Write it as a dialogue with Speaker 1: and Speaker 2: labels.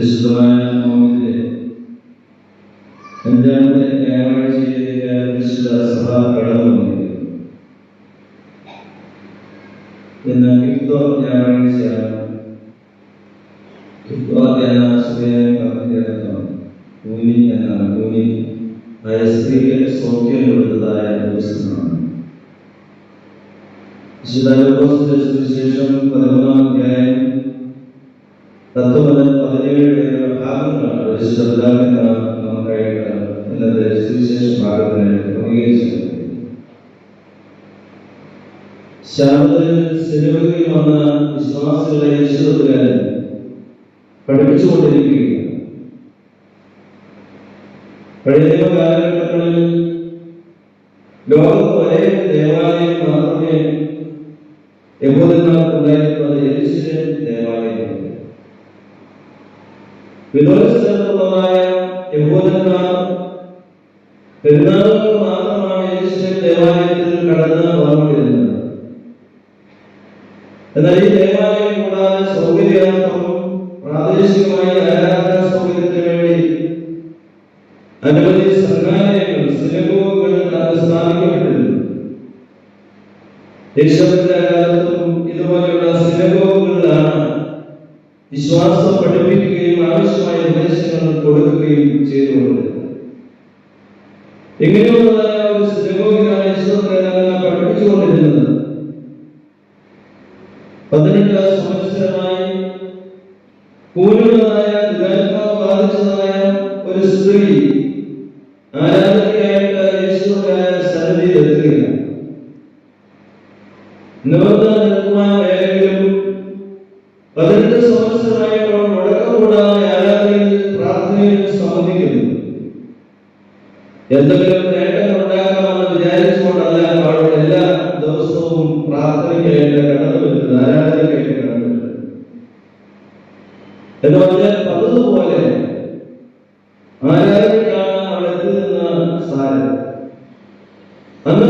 Speaker 1: പരിശുദ്ധമായ നോമ്പിന്റെ അഞ്ചാമത്തെ ഞായറാഴ്ചയിലേക്ക് വിശുദ്ധ സഭ കടന്നു വന്നിരിക്കുന്നു. ഇന്ന് ക്രിസ്തോ ഞായറാഴ്ചയാണ്. ക്രിസ്തോ കൂനി എന്നാണ്. കൂനി ആയ സ്ത്രീക്ക് സൗഖ്യം കൊടുത്തതായ ദിവസമാണ്. വിശുദ്ധ ലൂക്കോസിന്റെ സുവിശേഷം 11-ാം അധ്യായം 10 മുതൽ 17 വരെയുള്ള ഭാഗങ്ങളാണ് വിശുദ്ധ പിതാക്കന്മാർ നമുക്കായിട്ട് ഇന്നത്തെ സുവിശേഷ ഭാഗത്തിന് ക്രമീകരിച്ചത്. ശാബത്തിൽ സിലുവയിൽ വന്ന വിശ്വാസികളെ യേശുക്രിസ്തുവിനെ പഠിപ്പിച്ചുകൊണ്ടിരിക്കുകയാണ്. പഴയ കാലഘട്ടങ്ങളിൽ ലോകത്ത് ഒരേ ദേവാലയം മാത്രമേ യഹൂദന്മാർക്കുണ്ടായിരുന്നത് യെരൂശലേം ദേവാലയമാണ്. വിദൂരസ്ഥലത്തുള്ളതായ യഹൂദന്മാർ പെരുന്നാളുകൾ മാത്രമാണ് യെരൂശലേം ദേവാലയത്തിൽ കടന്ന് വന്നുകൊണ്ടിരുന്നത്. എന്നാൽ ഈ ദേവാലയം കൂടാതെ സൗകര്യാർത്ഥം പ്രാദേശികമായ ആരാധനാ സൗകര്യത്തിന് വേണ്ടി അനവധി സംഘാലയങ്ങൾ, സിനഗോഗുകൾ സ്ഥാപിക്കപ്പെട്ടിരുന്നു. യേശുവിന്റെ കാലത്തും ഇതുപോലെയുള്ള സിനഗോഗുകളിലാണ് വിശ്വാസം പഠിപ്പിക്കുകയും ആവശ്യമായ ഉപദേശങ്ങൾ കൊടുക്കുകയും ചെയ്തുകൊണ്ടിരുന്നത്. ഇങ്ങനെയുള്ളതായ ഒരു സിനഗോഗിലാണ് യേശുവിനെ പഠിപ്പിച്ചുകൊണ്ടിരുന്നത്. 18 സംവത്സരമായി പൂർണ്ണമായ ദുരാത്മാവ് ബാധിച്ചതായ ഒരു സ്ത്രീ ആരാധനയ്ക്കായിട്ട് യേശുവിന്റെ സന്നിധിയിൽ എത്തുകയാണ്. നിവർന്ന് നിൽക്കുവാൻ വേണമെങ്കിലും 18 സംവത്സരമായിട്ട് അവൾ മുടക്കകൂടാതെ ആരാധനയിൽ പ്രാർത്ഥനയിൽ സംബന്ധിക്കുന്നു. എന്തെങ്കിലും നേട്ടങ്ങൾ ഉണ്ടാക്കാമെന്ന് വിചാരിച്ചുകൊണ്ടല്ല അവൾ എല്ലാ ദിവസവും പ്രാർത്ഥനയ്ക്കായിട്ട് കടന്നു വരുന്നത്, ആരാധനയ്ക്കായിട്ട് കടന്നു വരുന്നത്. എന്ന് പറഞ്ഞാൽ പതിവുപോലെ ആരാധനയ്ക്കാണ് അവൾ എത്തുന്ന സാരം. അന്ന്